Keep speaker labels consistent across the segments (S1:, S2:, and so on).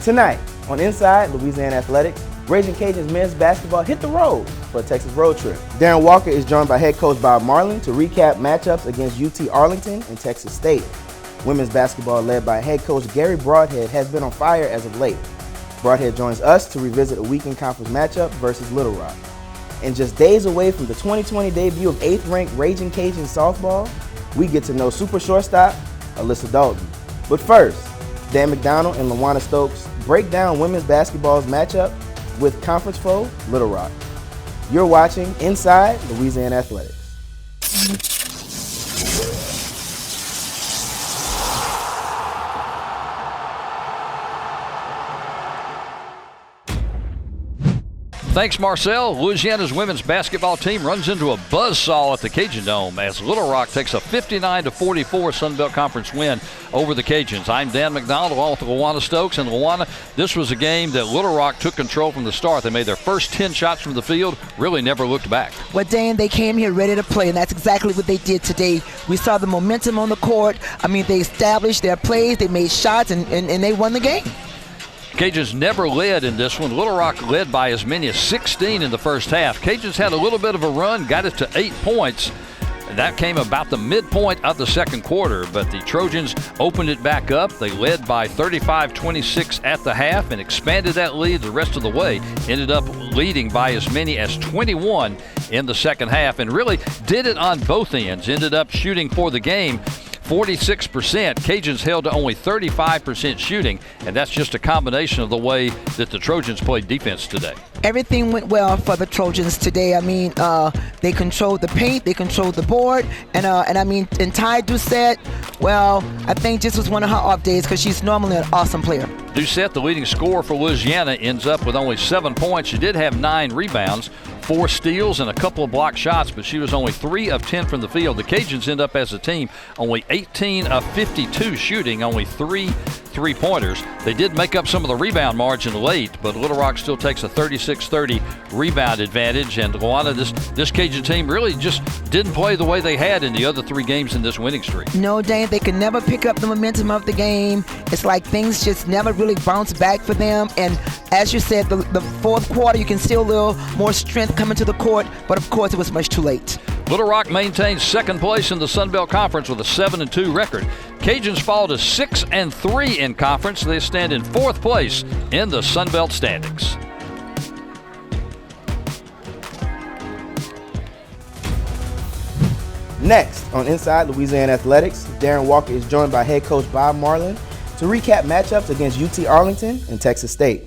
S1: Tonight, on Inside Louisiana Athletics, Ragin Cajuns men's basketball hit the road for a Texas road trip. Darren Walker is joined by head coach Bob Marlin to recap matchups against UT Arlington and Texas State. Women's basketball led by head coach Gary Broadhead has been on fire as of late. Broadhead joins us to revisit a weekend conference matchup versus Little Rock. And just days away from the 2020 debut of 8th-ranked Ragin Cajun softball, we get to know super shortstop Alyssa Dalton. But first, Dan McDonald and Luana Stokes break down women's basketball's matchup with conference foe Little Rock. You're watching Inside Louisiana Athletics.
S2: Thanks, Marcel. Louisiana's women's basketball team runs into a buzzsaw at the Cajun Dome as Little Rock takes a 59-44 Sun Belt Conference win over the Cajuns. I'm Dan McDonald along with Luana Stokes. And Luana, this was a game that Little Rock took control from the start. They made their first 10 shots from the field, really never looked back.
S3: Well, Dan, they came here ready to play, and that's exactly what they did today. We saw the momentum on the court. I mean, they established their plays, they made shots, and they won the game.
S2: Cajuns never led in this one. Little Rock led by as many as 16 in the first half. Cajuns had a little bit of a run, got it to 8 points. And that came about the midpoint of the second quarter, but the Trojans opened it back up. They led by 35-26 at the half and expanded that lead the rest of the way. Ended up leading by as many as 21 in the second half and really did it on both ends. Ended up shooting for the game 46%. Cajuns held to only 35% shooting, and that's just a combination of the way that the Trojans played defense today.
S3: Everything went well for the Trojans today. I mean, they controlled the paint, they controlled the board, and I mean, and Ty Doucette, well, I think this was one of her off days because she's normally an awesome player.
S2: Doucette, the leading scorer for Louisiana, ends up with only 7 points. She did have 9 rebounds, 4 steals, and a couple of blocked shots, but she was only 3 of 10 from the field. The Cajuns end up as a team only 18 of 52 shooting, only 3 3-pointers. They did make up some of the rebound margin late, but Little Rock still takes a 36-30 rebound advantage. And Luana, this Cajun team really just didn't play the way they had in the other 3 games in this winning streak.
S3: No, Dan, they could never pick up the momentum of the game. It's like things just never really bounce back for them. And as you said, the fourth quarter, you can see a little more strength coming to the court, but of course it was much too late.
S2: Little Rock maintains second place in the Sun Belt Conference with a 7-2 record. Cajuns fall to 6-3 in conference. They stand in 4th place in the Sun Belt standings.
S1: Next on Inside Louisiana Athletics, Darren Walker is joined by head coach Bob Marlin to recap matchups against UT Arlington and Texas State.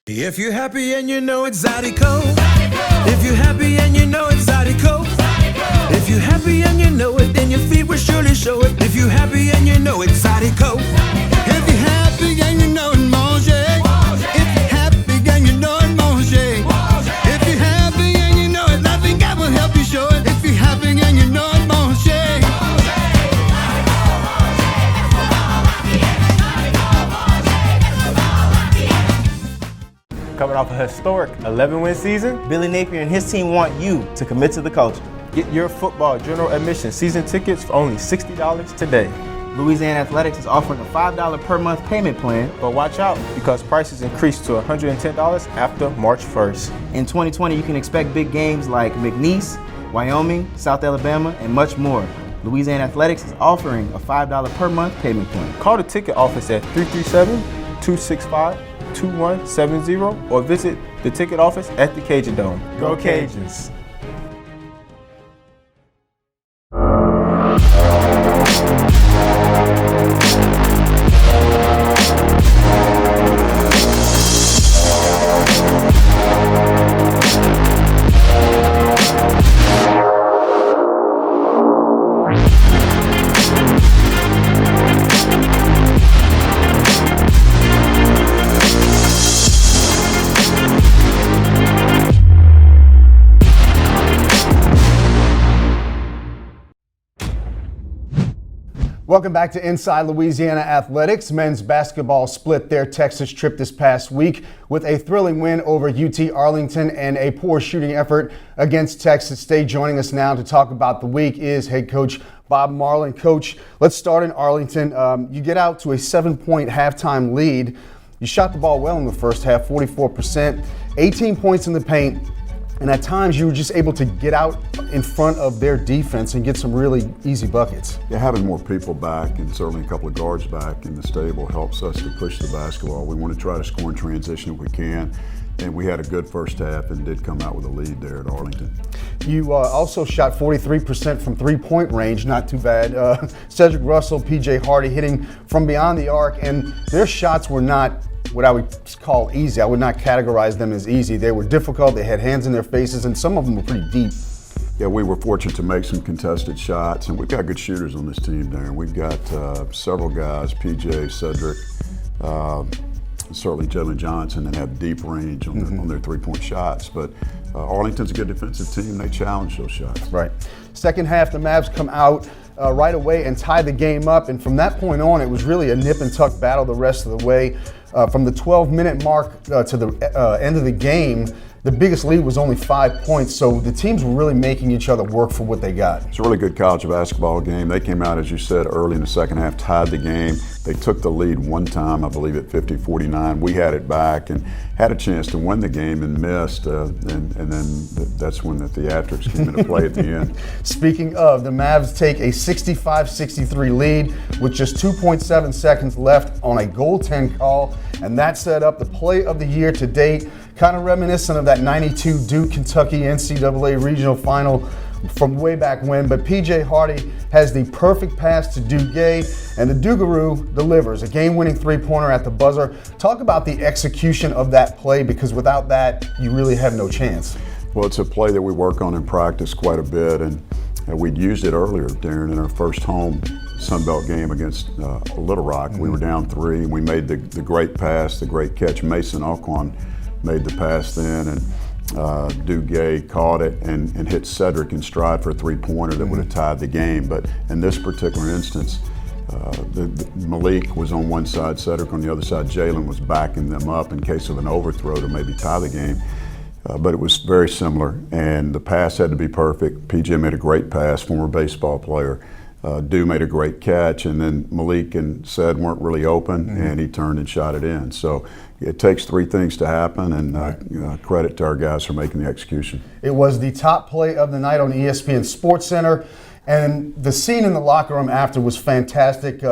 S4: If you're happy and you know it's Zydeco. If you're happy and you know it's Zydeco. If you're happy and you know it, then your feet will surely show it. If you're happy and you know it's Zydeco. If you're happy and you know it, mange. If you're happy and you know it, mange. If you're happy and you know it, I think I will help you show it. If you're happy and you know it, mange.
S5: Coming off a historic 11-win season,
S1: Billy Napier and his team want you to commit to the culture.
S5: get your football general admission season tickets for only $60 today.
S1: Louisiana Athletics is offering a $5 per month payment plan.
S5: But watch out, because prices increase to $110 after March 1st.
S1: In 2020, you can expect big games like McNeese, Wyoming, South Alabama, and much more. Louisiana Athletics is offering a $5 per month payment plan.
S5: Call the ticket office at 337-265-2170 or visit the ticket office at the Cajun Dome. Go Cajuns!
S6: Welcome back to Inside Louisiana Athletics. Men's basketball split their Texas trip this past week with a thrilling win over UT Arlington and a poor shooting effort against Texas State. Joining us now to talk about the week is head coach Bob Marlin. Coach, let's start in Arlington. You get out to a 7-point halftime lead. You shot the ball well in the first half, 44%, 18 points in the paint. And at times you were just able to get out in front of their defense and get some really easy buckets.
S7: Yeah, having more people back and certainly a couple of guards back in the stable helps us to push the basketball. We want to try to score in transition if we can. And we had a good first half and did come out with a lead there at Arlington.
S6: You also shot 43% from three-point range, not too bad. Cedric Russell, P.J. Hardy hitting from beyond the arc, and their shots were not what I would call easy. I would not categorize them as easy. They were difficult, they had hands in their faces, and some of them were pretty deep.
S7: Yeah, we were fortunate to make some contested shots, and we've got good shooters on this team there. We've got several guys, PJ, Cedric, certainly Jalen Johnson, that have deep range on their three-point shots. But Arlington's a good defensive team. They challenge those shots.
S6: Right. Second half, the Mavs come out right away and tie the game up. And from that point on, it was really a nip-and-tuck battle the rest of the way. From the 12-minute mark to the end of the game, the biggest lead was only 5 points, so the teams were really making each other work for what they got.
S7: It's a really good college basketball game. They came out, as you said, early in the second half, tied the game. They took the lead one time, I believe, at 50-49. We had it back and had a chance to win the game and missed, and then that's when the theatrics came into play at the end.
S6: Speaking of, the Mavs take a 65-63 lead with just 2.7 seconds left on a goaltend call, and that set up the play of the year to date. Kind of reminiscent of that 92 Duke-Kentucky NCAA regional final from way back when, but P.J. Hardy has the perfect pass to Duguay, and the Dugaroo delivers a game-winning three-pointer at the buzzer. Talk about the execution of that play, because without that, you really have no chance.
S7: Well, it's a play that we work on in practice quite a bit, and we'd used it earlier, Darren, in our first home Sun Belt game against Little Rock. We were down 3, and we made the great pass, the great catch. Mason Alquan made the pass then, and Duguay caught it and hit Cedric in stride for a three-pointer that would have tied the game. But in this particular instance, Malik was on one side, Cedric on the other side. Jalen was backing them up in case of an overthrow to maybe tie the game. But it was very similar, and the pass had to be perfect. PJ made a great pass, former baseball player. Dew made a great catch, and then Malik and Ced weren't really open, and he turned and shot it in. So it takes 3 things to happen, and credit to our guys for making the execution.
S6: It was the top play of the night on ESPN SportsCenter, and the scene in the locker room after was fantastic.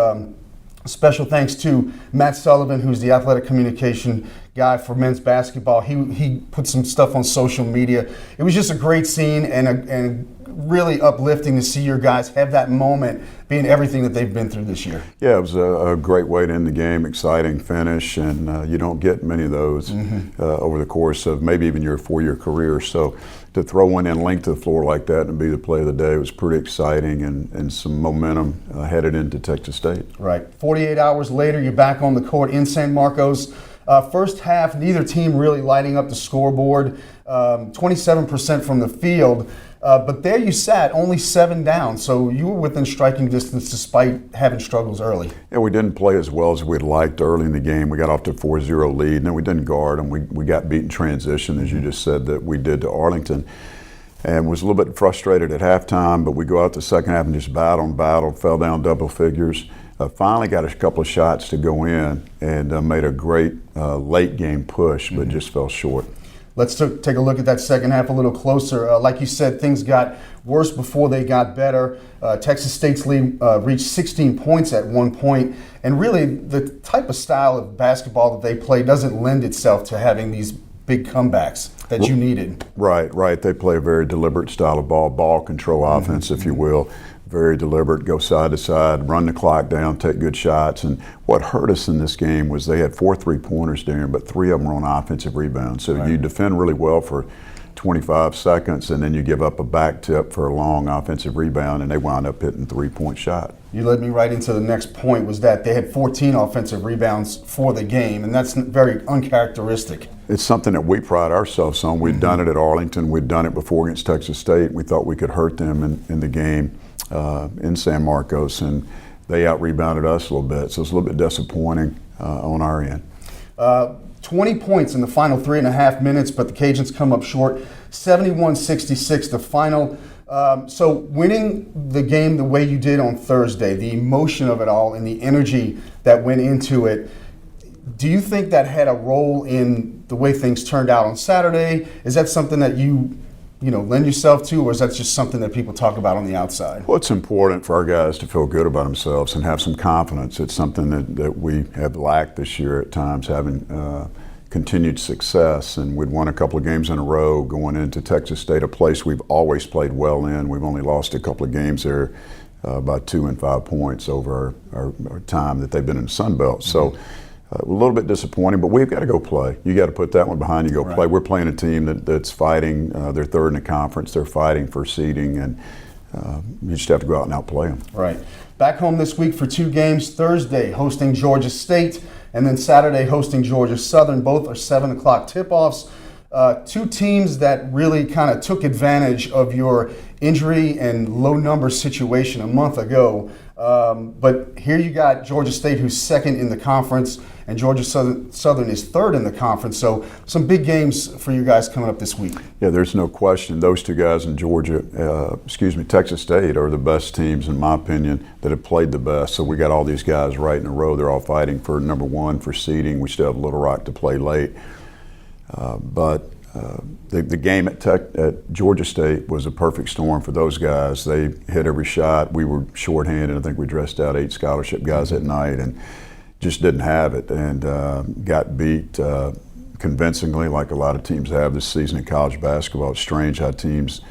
S6: Special thanks to Matt Sullivan, who's the athletic communication guy for men's basketball. He put some stuff on social media. It was just a great scene and really uplifting to see your guys have that moment, being everything that they've been through this year.
S7: Yeah, it was a great way to end the game, exciting finish, and you don't get many of those over the course of maybe even your 4-year career. So to throw one in length to the floor like that and be the play of the day was pretty exciting, and some momentum headed into Texas State.
S6: Right. 48 hours later, you're back on the court in San Marcos. First half, neither team really lighting up the scoreboard, 27% from the field. But there you sat, only 7 down, so you were within striking distance despite having struggles early.
S7: Yeah, we didn't play as well as we'd liked early in the game. We got off to a 4-0 lead, and then we didn't guard, and we got beat in transition, as you just said, that we did to Arlington. And was a little bit frustrated at halftime, but we go out the second half and just battled, fell down double figures. Finally got a couple of shots to go in, and made a great late game push, but just fell short.
S6: Let's take a look at that second half a little closer. Like you said, things got worse before they got better. Texas State's lead reached 16 points at one point, and really the type of style of basketball that they play doesn't lend itself to having these big comebacks that you needed.
S7: Right. They play a very deliberate style of ball control offense, if you will. Very deliberate, go side to side, run the clock down, take good shots. And what hurt us in this game was they had 4 3-pointers, Darren, but 3 of them were on offensive rebounds. So you defend really well for 25 seconds, and then you give up a back tip for a long offensive rebound, and they wound up hitting a 3-point shot.
S6: You led me right into the next point, was that they had 14 offensive rebounds for the game, and that's very uncharacteristic.
S7: It's something that we pride ourselves on. We'd done it at Arlington. We'd done it before against Texas State. We thought we could hurt them in the game in San Marcos, and they out-rebounded us a little bit. So it's a little bit disappointing on our end.
S6: 20 points in the final 3.5 minutes, but the Cajuns come up short, 71-66 the final. So winning the game the way you did on Thursday, the emotion of it all and the energy that went into it, do you think that had a role in the way things turned out on Saturday? Is that something that you lend yourself to, or is that just something that people talk about on the outside?
S7: Well, it's important for our guys to feel good about themselves and have some confidence. It's something that we have lacked this year at times, having continued success. And we'd won a couple of games in a row going into Texas State, a place we've always played well in. We've only lost a couple of games there by 2 and 5 points over our time that they've been in the Sun Belt. So a little bit disappointing, but we've got to go play. You got to put that one behind you, go play. We're playing a team that's fighting. They're third in the conference. They're fighting for seeding, and you just have to go out and outplay them.
S6: Right. Back home this week for 2 games. Thursday hosting Georgia State, and then Saturday hosting Georgia Southern. Both are 7 o'clock tip-offs. 2 teams that really kind of took advantage of your injury and low number situation a month ago. But here you got Georgia State, who's second in the conference, and Georgia Southern is third in the conference. So some big games for you guys coming up this week.
S7: Yeah, there's no question. Those 2 guys in Texas State are the best teams, in my opinion, that have played the best. So we got all these guys right in a row. They're all fighting for number 1 for seeding. We still have Little Rock to play late. But the game at Georgia State was a perfect storm for those guys. They hit every shot. We were shorthanded. I think we dressed out 8 scholarship guys that night and just didn't have it, and got beat convincingly, like a lot of teams have this season in college basketball. It's strange how teams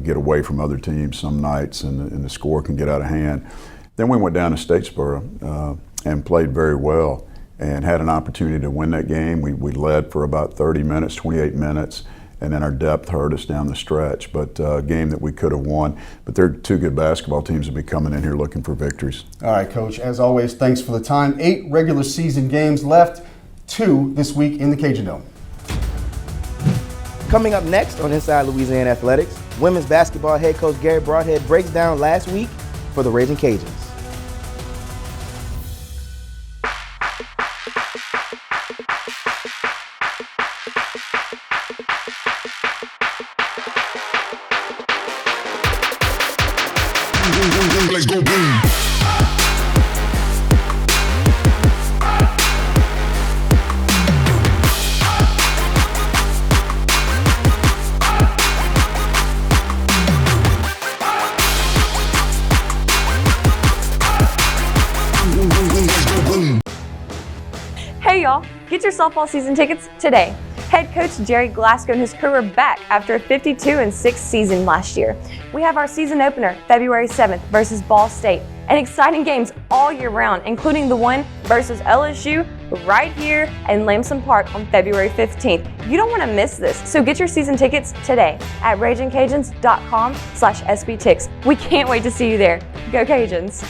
S7: get away from other teams some nights, and the score can get out of hand. Then we went down to Statesboro and played very well, and had an opportunity to win that game. We led for about 30 minutes, 28 minutes, and then our depth hurt us down the stretch. But a game that we could have won. But they're 2 good basketball teams that be coming in here looking for victories.
S6: All right, Coach. As always, thanks for the time. 8 regular season games left, 2 this week in the Cajun Dome.
S1: Coming up next on Inside Louisiana Athletics, women's basketball head coach Gary Broadhead breaks down last week for the Ragin Cajuns.
S4: Let's go boom.
S8: Hey y'all, get your softball season tickets today. Head coach Jerry Glasgow and his crew are back after a 52-6 season last year. We have our season opener February 7th versus Ball State, and exciting games all year round, including the one versus LSU right here in Lamson Park on February 15th. You don't want to miss this, so get your season tickets today at RaginCajuns.com/SBTix. We can't wait to see you there. Go Cajuns!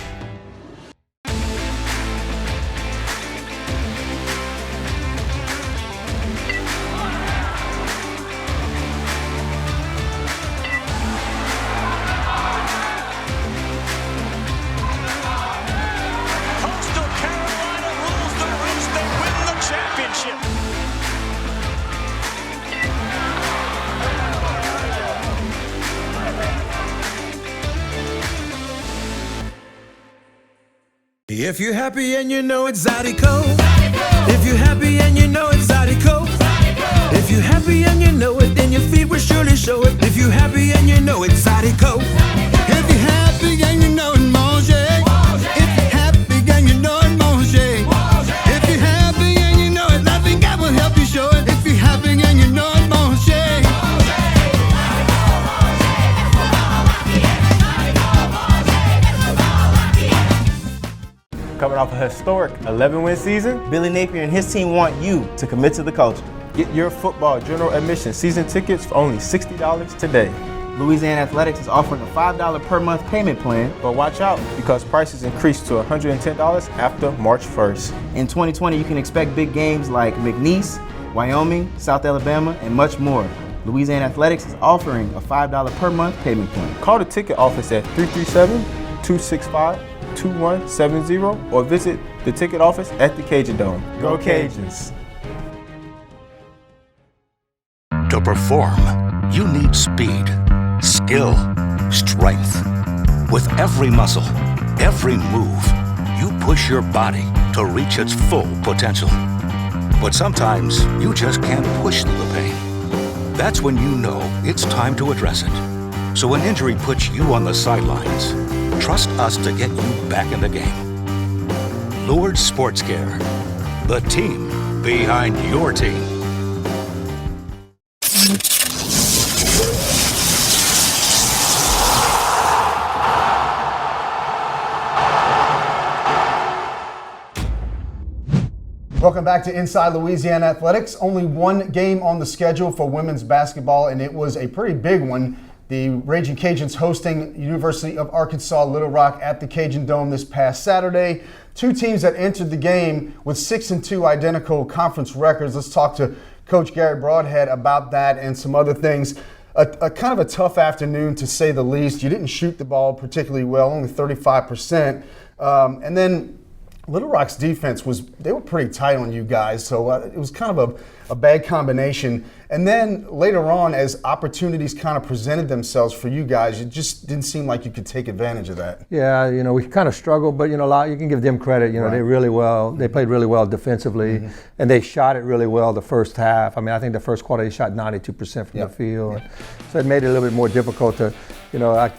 S4: If you're happy and you know it's Zydeco. If you're happy and you know it's Zydeco. If you're happy and you know it, then your feet will surely show it. If you're happy and you know it's Zydeco. If you're happy and you know it, mange. If you're happy and you know it, mange. If you're happy and you know it, I think I will help you show it. If you're happy and you know it, mange.
S5: Coming off a historic 11-win season,
S1: Billy Napier and his team want you to commit to the culture.
S5: get your football general admission season tickets for only $60 today.
S1: Louisiana Athletics is offering a $5 per month payment plan.
S5: But watch out, because prices increase to $110 after March 1st.
S1: In 2020, you can expect big games like McNeese, Wyoming, South Alabama, and much more. Louisiana Athletics is offering a $5 per month payment plan.
S5: Call the ticket office at 265-2170 or visit the ticket office at the Cajun Dome. Go Cajuns!
S9: To perform, you need speed, skill, strength. With every muscle, every move, you push your body to reach its full potential. But sometimes you just can't push through the pain. That's when you know it's time to address it. So when injury puts you on the sidelines, trust us to get you back in the game. Lourdes Sports Care, the team behind your team.
S6: Welcome back to Inside Louisiana Athletics. Only one game on the schedule for women's basketball, and it was a pretty big one. The Ragin Cajuns hosting University of Arkansas Little Rock at the Cajun Dome this past Saturday. Two teams that entered the game with 6-2 identical conference records. Let's talk to Coach Gary Broadhead about that and some other things. A kind of a tough afternoon, to say the least. You didn't shoot the ball particularly well, only 35%. And then Little Rock's defense they were pretty tight on you guys, so it was kind of a bad combination. And then later on, as opportunities kind of presented themselves for you guys, it just didn't seem like you could take advantage of that.
S10: Yeah, we kind of struggled, but a lot, you can give them credit. Right. They played really well defensively, and they shot it really well the first half. I mean, I think the first quarter they shot 92% from the field, so it made it a little bit more difficult to,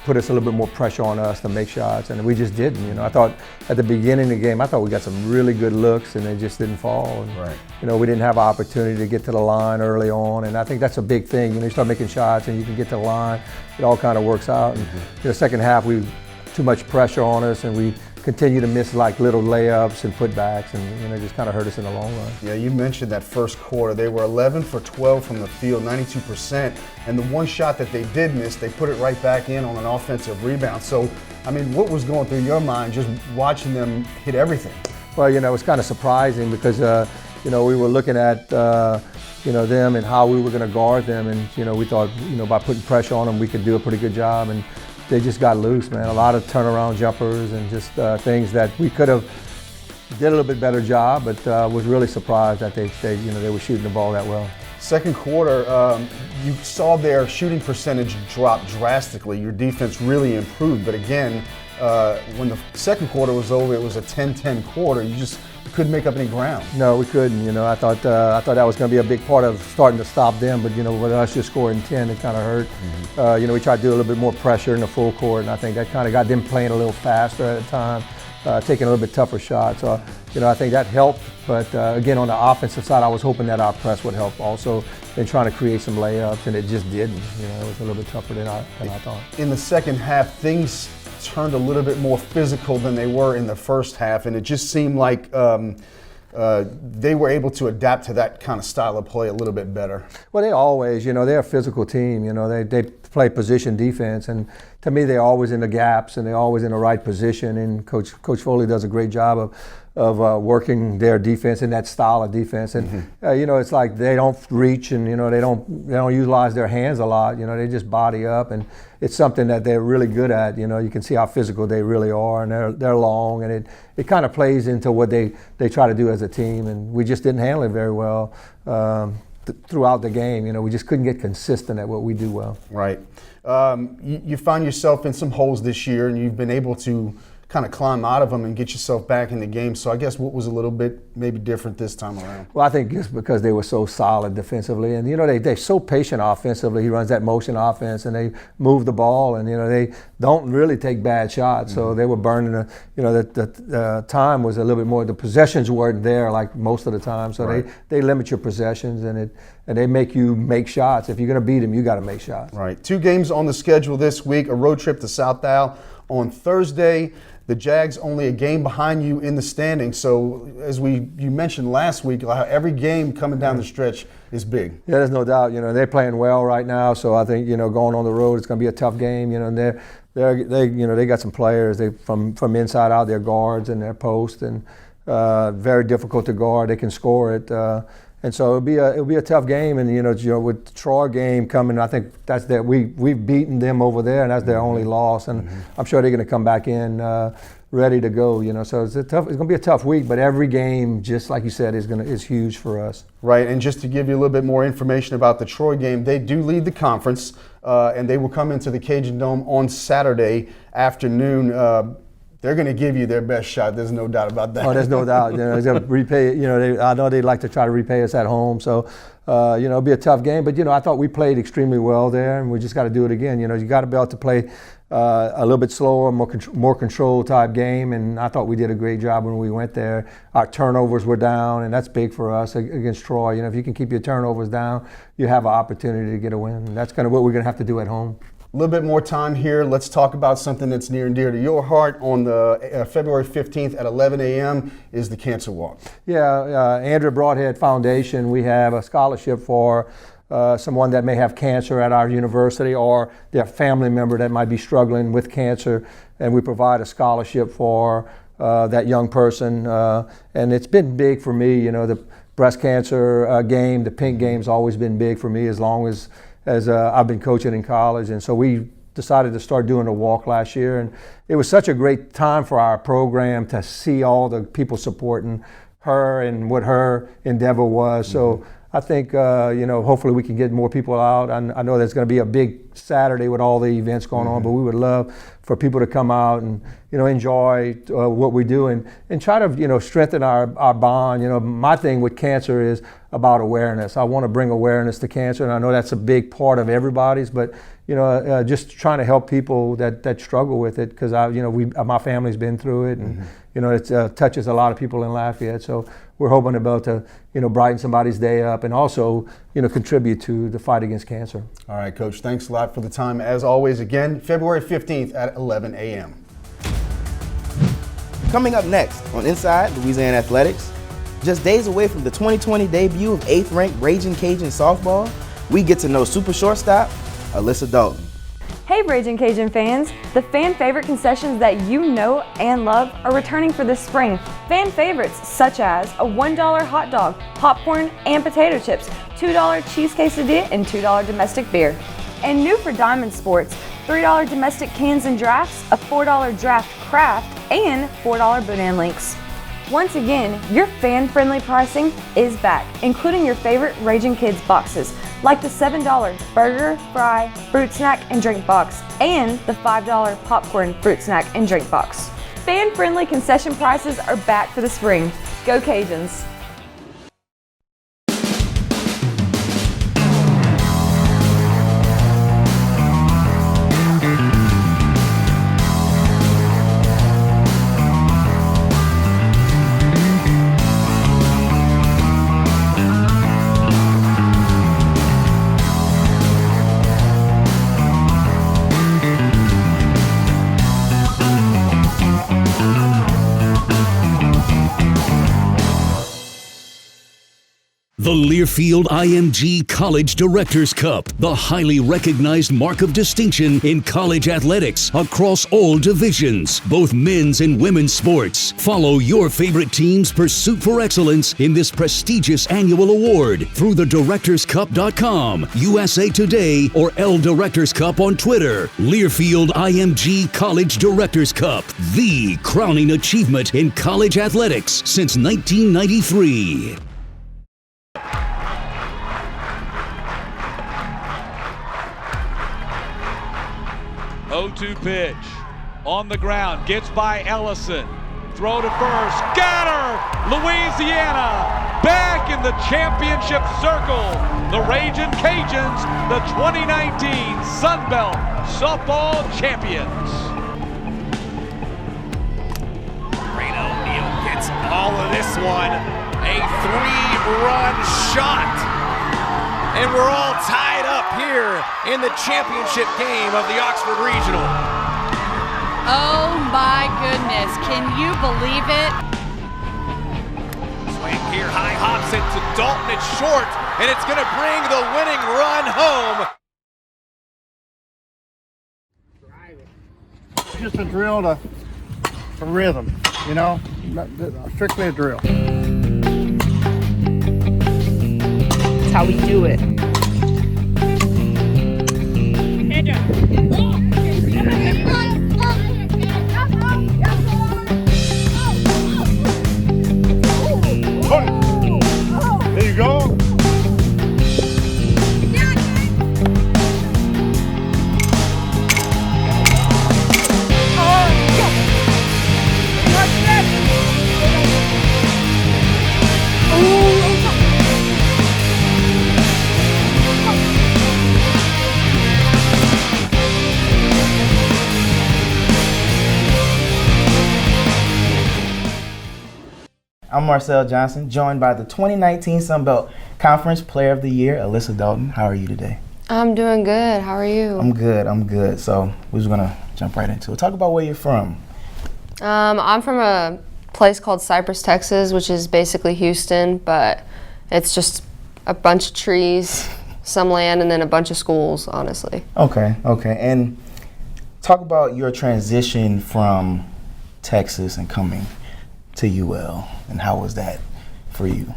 S10: put us a little bit more pressure on us to make shots, and we just didn't. I thought at the beginning of the game, I thought we got some really good looks, and they just didn't fall. And, we didn't have an opportunity to get to the line early on, and I think that's a big thing. You start making shots, and you can get to the line. It all kind of works out. And the second half, we too much pressure on us, and we continue to miss like little layups and putbacks, and it just kind of hurt us in the long run.
S6: Yeah, you mentioned that first quarter. They were 11 for 12 from the field, 92%, and the one shot that they did miss, they put it right back in on an offensive rebound. So, I mean, what was going through your mind just watching them hit everything?
S10: Well, it was kind of surprising because, we were looking at, them and how we were going to guard them, and, we thought, by putting pressure on them, we could do a pretty good job, and they just got loose, man. A lot of turnaround jumpers and just things that we could have did a little bit better job, but was really surprised that they were shooting the ball that well.
S6: Second quarter, you saw their shooting percentage drop drastically. Your defense really improved, but again, when the second quarter was over, it was a 10-10 quarter. You just couldn't make up any ground.
S10: No, we couldn't. I thought that was going to be a big part of starting to stop them, but with us just scoring 10, it kind of hurt. We tried to do a little bit more pressure in the full court, and I think that kind of got them playing a little faster at the time, taking a little bit tougher shots. So, I think that helped. But again, on the offensive side, I was hoping that our press would help also in trying to create some layups, and it just didn't. It was a little bit tougher than I thought.
S6: In the second half, things turned a little bit more physical than they were in the first half, and it just seemed like they were able to adapt to that kind of style of play a little bit better.
S10: Well, they always, they're a physical team. They play position defense, and to me, they're always in the gaps and they're always in the right position. And Coach Foley does a great job of working their defense in that style of defense. And it's like they don't reach, and they don't utilize their hands a lot. They just body up, and it's something that they're really good at. You can see how physical they really are, and they're long, and it kind of plays into what they try to do as a team. And we just didn't handle it very well throughout the game. We just couldn't get consistent at what we do well.
S6: Right. You find yourself in some holes this year, and you've been able to kind of climb out of them and get yourself back in the game. So I guess what was a little bit maybe different this time around?
S10: Well, I think just because they were so solid defensively, and they're so patient offensively. He runs that motion offense, and they move the ball, and they don't really take bad shots. So they were burning the time was a little bit more. The possessions weren't there like most of the time. So they limit your possessions, and they make you make shots. If you're going to beat them, you got to make shots.
S6: Right. 2 games on the schedule this week. A road trip to South Al on Thursday. The Jags only a game behind you in the standings. So as you mentioned last week, every game coming down the stretch is big.
S10: Yeah, there's no doubt. They're playing well right now. So I think going on the road, it's going to be a tough game. And they got some players. They from inside out, their guards and their post, and very difficult to guard. They can score it. And so it'll be a tough game, and you know with the Troy game coming, I think that's that we've beaten them over there, and that's their only loss, and I'm sure they're going to come back in ready to go. You know, so it's going to be a tough week, but every game, just like you said, is huge for us.
S6: Right, and just to give you a little bit more information about the Troy game, they do lead the conference, and they will come into the Cajun Dome on Saturday afternoon. They're going to give you their best shot. There's no doubt about that.
S10: Oh, there's no doubt. You know, they're going to repay. You know, I know they'd like to try to repay us at home. So, you know, it'll be a tough game. But you know, I thought we played extremely well there, and we just got to do it again. You know, you got to be able to play a little bit slower, more control type game. And I thought we did a great job when we went there. Our turnovers were down, and that's big for us against Troy. You know, if you can keep your turnovers down, you have an opportunity to get a win. And that's kind of what we're going to have to do at home.
S6: A little bit more time here. Let's talk about something that's near and dear to your heart. On the February 15th at 11 a.m. is the Cancer Walk.
S10: Yeah, Andrew Broadhead Foundation, we have a scholarship for someone that may have cancer at our university or their family member that might be struggling with cancer, and we provide a scholarship for that young person. And it's been big for me. You know, the breast cancer game, the pink game's always been big for me as long as I've been coaching in college. And so we decided to start doing a walk last year. And it was such a great time for our program to see all the people supporting her and what her endeavor was. So I think, you know, hopefully we can get more people out. I know there's going to be a big Saturday with all the events going on, but we would love for people to come out and, you know, enjoy what we do and try to, you know, strengthen our bond. You know, my thing with cancer is about awareness. I want to bring awareness to cancer, and I know that's a big part of everybody's, but, you know, just trying to help people that struggle with it, because you know, my family's been through it, and you know, it touches a lot of people in Lafayette. So we're hoping to be able to, you know, brighten somebody's day up and also, you know, contribute to the fight against cancer.
S6: All right, Coach. Thanks a lot for the time. As always, again, February 15th at 11 a.m.
S1: Coming up next on Inside Louisiana Athletics, just days away from the 2020 debut of 8th-ranked Ragin Cajun softball, we get to know super shortstop Alyssa Dalton.
S8: Hey Ragin Cajun fans! The fan favorite concessions that you know and love are returning for this spring. Fan favorites such as a $1 hot dog, popcorn, and potato chips, $2 cheese quesadilla, and $2 domestic beer. And new for Diamond Sports, $3 domestic cans and drafts, a $4 draft craft, and $4 Boudin links. Once again, your fan-friendly pricing is back, including your favorite Ragin Kids boxes, like the $7 burger, fry, fruit snack, and drink box, and the $5 popcorn, fruit snack, and drink box. Fan-friendly concession prices are back for the spring. Go Cajuns!
S11: The Learfield IMG College Directors Cup, the highly recognized mark of distinction in college athletics across all divisions, both men's and women's sports. Follow your favorite team's pursuit for excellence in this prestigious annual award through thedirectorscup.com, USA Today, or L Directors Cup on Twitter. Learfield IMG College Directors Cup, the crowning achievement in college athletics since 1993.
S12: 0-2 pitch. On the ground, gets by Ellison. Throw to first, got her! Louisiana back in the championship circle. The Ragin Cajuns, the 2019 Sun Belt softball champions.
S13: Reno Neal gets all of this one. A 3-run shot. And we're all tied up here in the championship game of the Oxford Regional.
S14: Oh my goodness, can you believe it?
S13: Swing here, high hops it to Dalton, it's short, and it's gonna bring the winning run home.
S15: Just a drill to rhythm, you know, strictly a drill.
S16: how we do it.
S15: There you go.
S1: I'm Marcel Johnson, joined by the 2019 Sun Belt Conference Player of the Year, Alyssa Dalton. How are you today?
S8: I'm doing good. How are you?
S1: I'm good. So we're just gonna jump right into it. Talk about where you're from.
S8: I'm from a place called Cypress, Texas, which is basically Houston, but it's just a bunch of trees, some land, and then a bunch of schools, honestly.
S1: Okay. And talk about your transition from Texas and coming to UL, and how was that for you?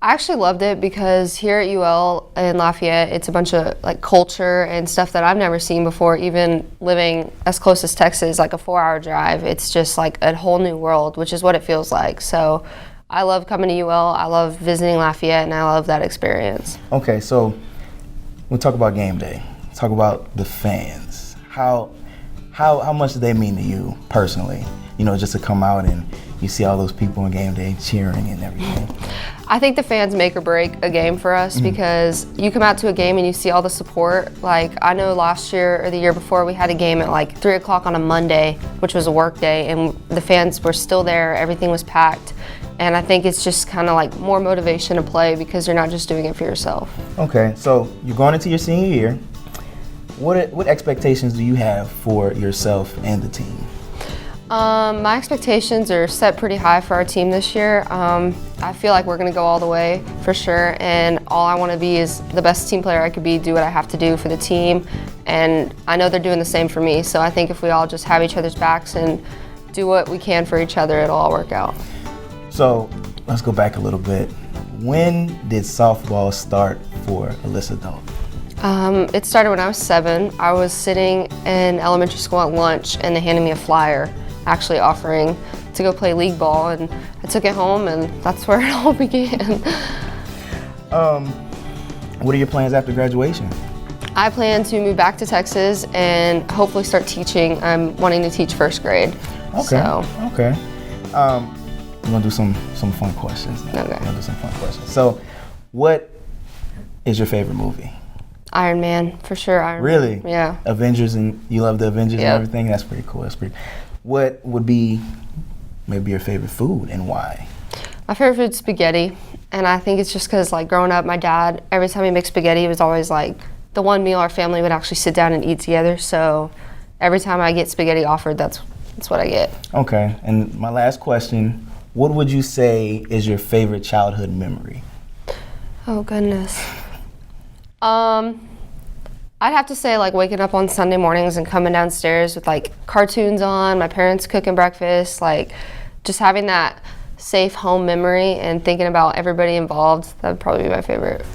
S8: I actually loved it because here at UL in Lafayette, it's a bunch of like culture and stuff that I've never seen before. Even living as close as Texas, like a 4-hour drive, it's just like a whole new world, which is what it feels like. So I love coming to UL. I love visiting Lafayette, and I love that experience.
S1: Okay, so we'll talk about game day. Talk about the fans. How much do they mean to you personally? You know, just to come out and you see all those people on game day cheering and everything.
S8: I think the fans make or break a game for us because you come out to a game and you see all the support. Like, I know last year or the year before we had a game at like 3 o'clock on a Monday, which was a work day, and the fans were still there, everything was packed. And I think it's just kind of like more motivation to play because you're not just doing it for yourself.
S1: Okay, so you're going into your senior year. What expectations do you have for yourself and the team?
S8: My expectations are set pretty high for our team this year. I feel like we're going to go all the way for sure, and all I want to be is the best team player I could be, do what I have to do for the team, and I know they're doing the same for me, so I think if we all just have each other's backs and do what we can for each other, it'll all work out. So
S1: let's go back a little bit. When did softball start for Alyssa Dalton?
S8: It started when I was 7. I was sitting in elementary school at lunch, and they handed me a flyer actually offering to go play league ball, and I took it home, and that's where it all began.
S1: What are your plans after graduation?
S8: I plan to move back to Texas and hopefully start teaching. I'm wanting to teach first grade.
S1: Okay. We're gonna do some fun questions. So, what is your favorite movie?
S8: Iron Man, for sure. Iron
S1: Man.
S8: Yeah.
S1: Avengers, and you love the Avengers and everything? That's pretty cool. What would be maybe your favorite food and why?
S8: My favorite food is spaghetti, and I think it's just because, like, growing up, my dad, every time he makes spaghetti, it was always like the one meal our family would actually sit down and eat together. So every time I get spaghetti offered, that's what I get.
S1: Okay, and my last question, what would you say is your favorite childhood memory?
S8: Oh, goodness. I'd have to say, like, waking up on Sunday mornings and coming downstairs with, like, cartoons on, my parents cooking breakfast, like, just having that safe home memory and thinking about everybody involved. That would probably be my favorite.